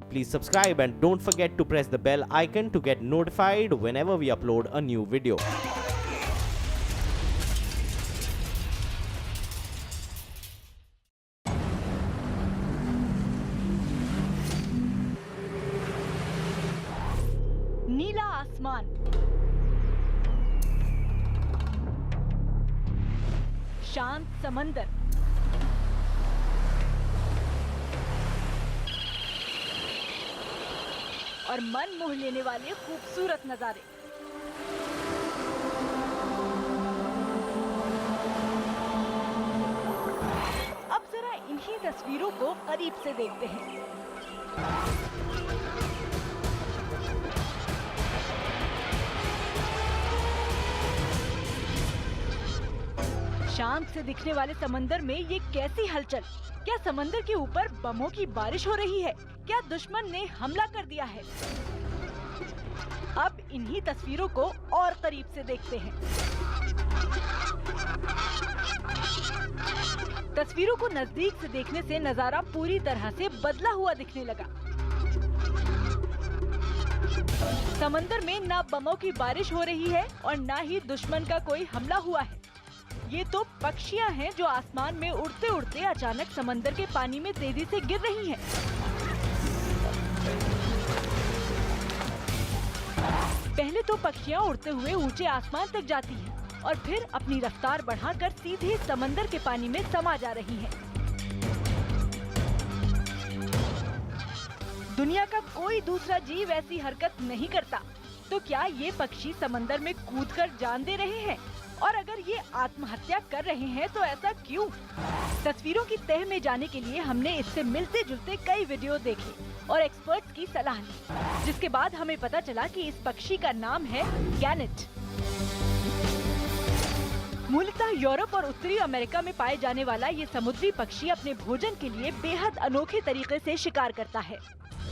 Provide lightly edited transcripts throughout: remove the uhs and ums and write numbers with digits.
please subscribe and don't forget to press the bell icon to get notified whenever we upload a new video. नीला आसमान, शांत समंदर, और मन मोह लेने वाले खूबसूरत नजारे। अब जरा इन्हीं तस्वीरों को करीब से देखते हैं। शांत से दिखने वाले समंदर में ये कैसी हलचल? क्या समंदर के ऊपर बमों की बारिश हो रही है? क्या दुश्मन ने हमला कर दिया है? अब इन्हीं तस्वीरों को और करीब से देखते हैं। तस्वीरों को नजदीक से देखने से नजारा पूरी तरह से बदला हुआ दिखने लगा। समंदर में ना बमों की बारिश हो रही है और ना ही दुश्मन का कोई हमला हुआ है। ये तो पक्षियां हैं जो आसमान में उड़ते उड़ते अचानक समंदर के पानी में तेजी से गिर रही हैं। पहले तो पक्षियां उड़ते हुए ऊंचे आसमान तक जाती हैं और फिर अपनी रफ्तार बढ़ाकर सीधे समंदर के पानी में समा जा रही हैं। दुनिया का कोई दूसरा जीव ऐसी हरकत नहीं करता, तो क्या ये पक्षी समंदर में कूदकर जान दे रहे हैं? और अगर ये आत्महत्या कर रहे हैं तो ऐसा क्यों? तस्वीरों की तह में जाने के लिए हमने इससे मिलते जुलते कई वीडियो देखे और एक्सपर्ट्स की सलाह ली, जिसके बाद हमें पता चला कि इस पक्षी का नाम है गैनेट। मूलतः यूरोप और उत्तरी अमेरिका में पाए जाने वाला ये समुद्री पक्षी अपने भोजन के लिए बेहद अनोखे तरीके से शिकार करता है।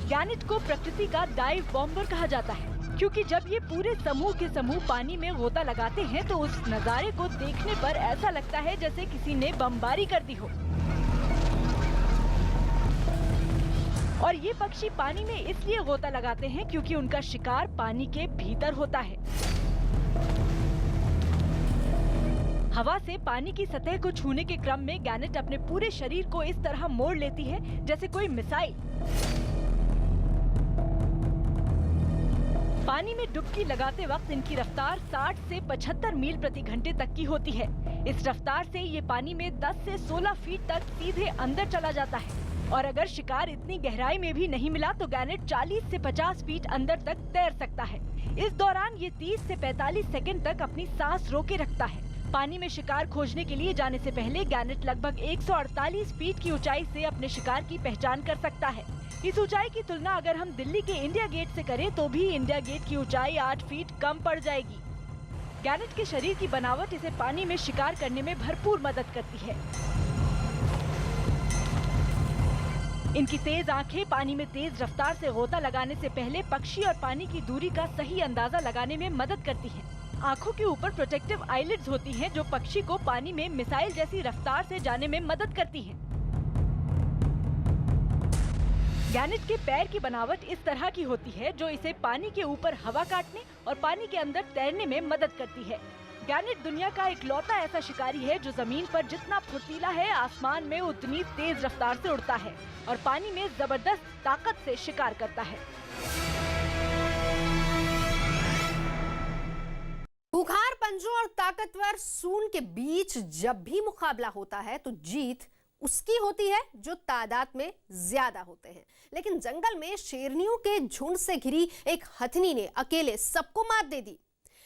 गैनेट को प्रकृति का डाइव बॉम्बर कहा जाता है, क्योंकि जब ये पूरे समूह के समूह पानी में गोता लगाते हैं तो उस नजारे को देखने पर ऐसा लगता है जैसे किसी ने बमबारी कर दी हो। और ये पक्षी पानी में इसलिए गोता लगाते हैं क्योंकि उनका शिकार पानी के भीतर होता है। हवा से पानी की सतह को छूने के क्रम में गैनेट अपने पूरे शरीर को इस तरह मोड़ लेती है जैसे कोई मिसाइल। पानी में डुबकी लगाते वक्त इनकी रफ्तार 60 से 75 मील प्रति घंटे तक की होती है। इस रफ्तार से ये पानी में 10 से 16 फीट तक सीधे अंदर चला जाता है। और अगर शिकार इतनी गहराई में भी नहीं मिला तो गैनेट 40 से 50 फीट अंदर तक तैर सकता है। इस दौरान ये 30 से 45 सेकंड तक अपनी सांस रोके रखता है। पानी में शिकार खोजने के लिए जाने से पहले गैनेट लगभग 148 फीट की ऊंचाई से अपने शिकार की पहचान कर सकता है। इस ऊंचाई की तुलना अगर हम दिल्ली के इंडिया गेट से करें तो भी इंडिया गेट की ऊंचाई 8 फीट कम पड़ जाएगी। गैनेट के शरीर की बनावट इसे पानी में शिकार करने में भरपूर मदद करती है। इनकी तेज आंखें पानी में तेज रफ्तार से गोता लगाने से पहले पक्षी और पानी की दूरी का सही अंदाजा लगाने में मदद करती हैं। आंखों के ऊपर प्रोटेक्टिव आईलिड्स होती हैं जो पक्षी को पानी में मिसाइल जैसी रफ्तार से जाने में मदद करती हैं। गैनेट के पैर की बनावट इस तरह की होती है जो इसे पानी के ऊपर हवा काटने और पानी के अंदर तैरने में मदद करती है। गैनेट दुनिया का इकलौता ऐसा शिकारी है जो जमीन पर जितना फुर्तीला है आसमान में उतनी तेज रफ्तार से उड़ता है और पानी में जबरदस्त ताकत से शिकार करता है। खूंखार पंजों और ताकतवर सूंड के बीच जब भी मुकाबला होता है तो जीत उसकी होती है जो तादाद में ज्यादा होते हैं। लेकिन जंगल में शेरनियों के झुंड से घिरी एक हथनी ने अकेले सबको मात दे दी।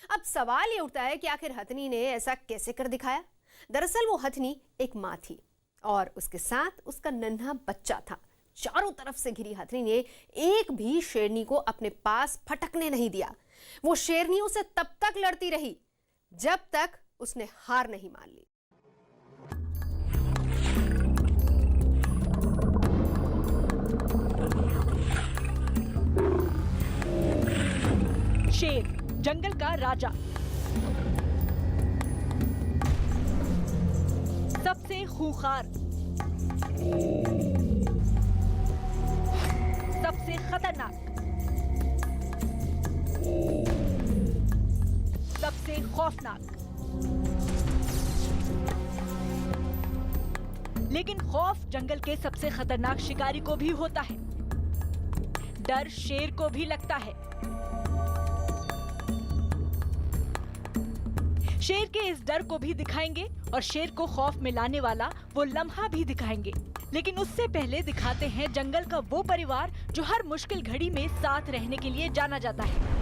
अब सवाल ये उठता है कि आखिर हथनी ने ऐसा कैसे कर दिखाया? दरअसल वो हथनी एक माँ थी और उसके साथ उसका नन्हा बच्चा था। चारों तरफ से घिरी हथनी ने एक भी शेरनी को अपने पास फटकने नहीं दिया। वो शेरनियों से तब तक लड़ती रही जब तक उसने हार नहीं मान ली। शेर, जंगल का राजा, सबसे खूंखार, सबसे खतरनाक, सबसे खौफनाक। लेकिन खौफ जंगल के सबसे खतरनाक शिकारी को भी होता है, डर शेर को भी लगता है। शेर के इस डर को भी दिखाएंगे और शेर को खौफ में लाने वाला वो लम्हा भी दिखाएंगे। लेकिन उससे पहले दिखाते हैं जंगल का वो परिवार जो हर मुश्किल घड़ी में साथ रहने के लिए जाना जाता है।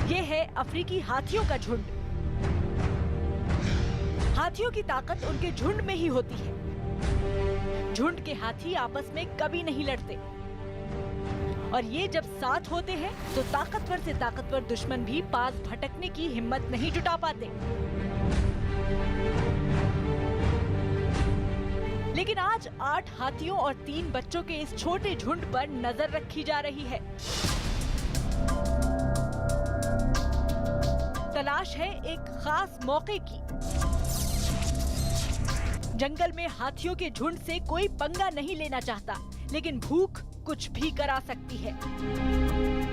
ये है अफ्रीकी हाथियों का झुंड। हाथियों की ताकत उनके झुंड में ही होती है। झुंड के हाथी आपस में कभी नहीं लड़ते और ये जब साथ होते हैं तो ताकतवर से ताकतवर दुश्मन भी पास भटकने की हिम्मत नहीं जुटा पाते। लेकिन आज 8 हाथियों और 3 बच्चों के इस छोटे झुंड पर नजर रखी जा रही है। तलाश है एक खास मौके की। जंगल में हाथियों के झुंड से कोई पंगा नहीं लेना चाहता, लेकिन भूख कुछ भी करा सकती है।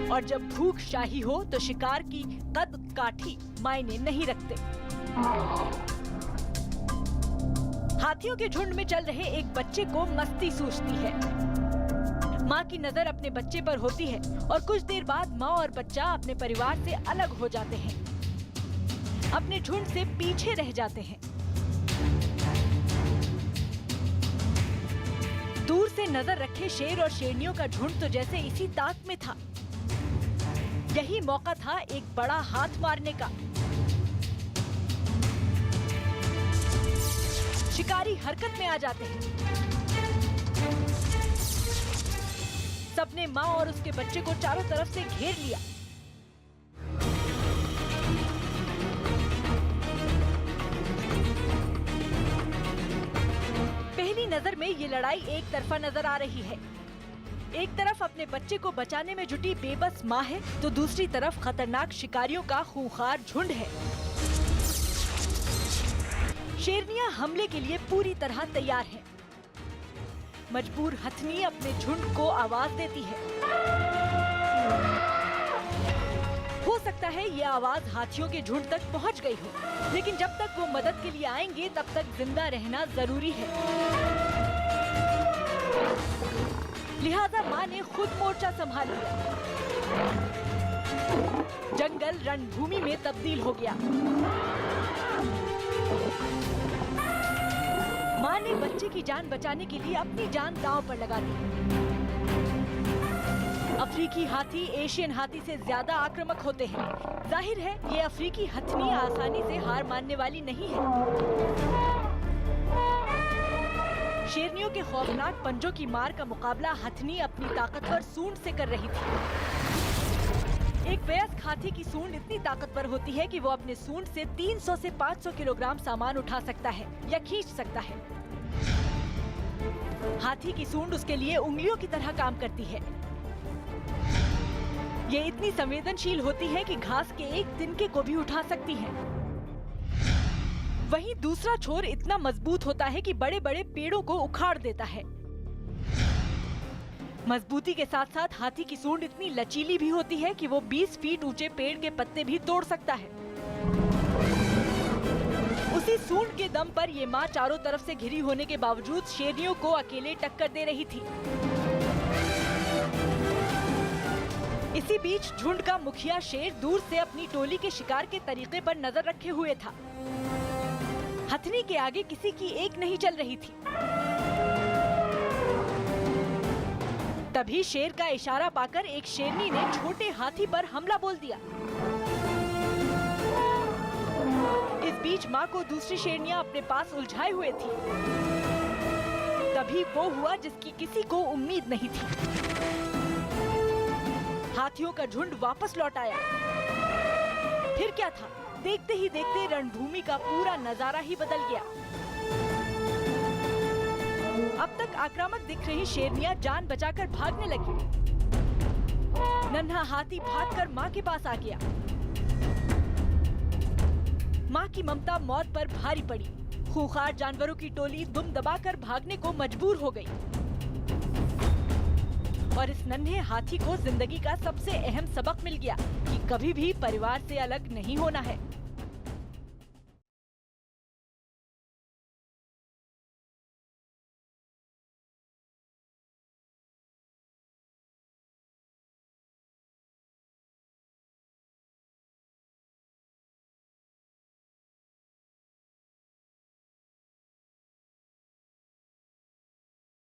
और जब भूख शाही हो तो शिकार की कद काठी मायने नहीं रखते। हाथियों के झुंड में चल रहे एक बच्चे को मस्ती सूझती है। माँ की नजर अपने बच्चे पर होती है और कुछ देर बाद माँ और बच्चा अपने परिवार से अलग हो जाते हैं, अपने झुंड से पीछे रह जाते हैं। दूर से नजर रखे शेर और शेरनियों का झुंड तो जैसे इसी ताक में था। यही मौका था एक बड़ा हाथ मारने का। शिकारी हरकत में आ जाते हैं। सबने माँ और उसके बच्चे को चारों तरफ से घेर लिया। पहली नजर में ये लड़ाई एक तरफा नजर आ रही है। एक तरफ अपने बच्चे को बचाने में जुटी बेबस माँ है तो दूसरी तरफ खतरनाक शिकारियों का खूंखार झुंड है। शेरनियां हमले के लिए पूरी तरह तैयार हैं। मजबूर हथनी अपने झुंड को आवाज देती है। हो सकता है ये आवाज हाथियों के झुंड तक पहुंच गई हो, लेकिन जब तक वो मदद के लिए आएंगे तब तक जिंदा रहना जरूरी है। लिहाजा माँ ने खुद मोर्चा संभाल लिया। जंगल रणभूमि में तब्दील हो गया। माँ ने बच्चे की जान बचाने के लिए अपनी जान दांव पर लगा दी। अफ्रीकी हाथी एशियन हाथी से ज्यादा आक्रामक होते हैं। जाहिर है ये अफ्रीकी हथनी आसानी से हार मानने वाली नहीं है। शेरनियों के खौफनाक पंजों की मार का मुकाबला हथनी अपनी ताकतवर सूंड से कर रही थी। एक वयस्क हाथी की सूंड इतनी ताकतवर होती है कि वो अपने सूंड से 300 से 500 किलोग्राम सामान उठा सकता है या खींच सकता है। हाथी की सूंड उसके लिए उंगलियों की तरह काम करती है। ये इतनी संवेदनशील होती है कि घास के एक तिनके को भी उठा सकती है। वहीं दूसरा छोर इतना मजबूत होता है कि बड़े बड़े पेड़ों को उखाड़ देता है। मजबूती के साथ साथ हाथी की सूंड इतनी लचीली भी होती है कि वो 20 फीट ऊंचे पेड़ के पत्ते भी तोड़ सकता है। उसी सूंड के दम पर ये माँ चारों तरफ से घिरी होने के बावजूद शेरनियों को अकेले टक्कर दे रही थी। इसी बीच झुंड का मुखिया शेर दूर से अपनी टोली के शिकार के तरीके पर नजर रखे हुए था। हथनी के आगे किसी की एक नहीं चल रही थी। तभी शेर का इशारा पाकर एक शेरनी ने छोटे हाथी पर हमला बोल दिया। इस बीच माँ को दूसरी शेरनियां अपने पास उलझाए हुए थी। तभी वो हुआ जिसकी किसी को उम्मीद नहीं थी। हाथियों का झुंड वापस लौट आया। फिर क्या था, देखते ही देखते रणभूमि का पूरा नजारा ही बदल गया। अब तक आक्रामक दिख रही शेरनियां जान बचाकर भागने लगी। नन्हा हाथी भागकर माँ के पास आ गया। माँ की ममता मौत पर भारी पड़ी। खूंखार जानवरों की टोली दुम दबाकर भागने को मजबूर हो गई और इस नन्हे हाथी को जिंदगी का सबसे अहम सबक मिल गया कि कभी भी परिवार से अलग नहीं होना है।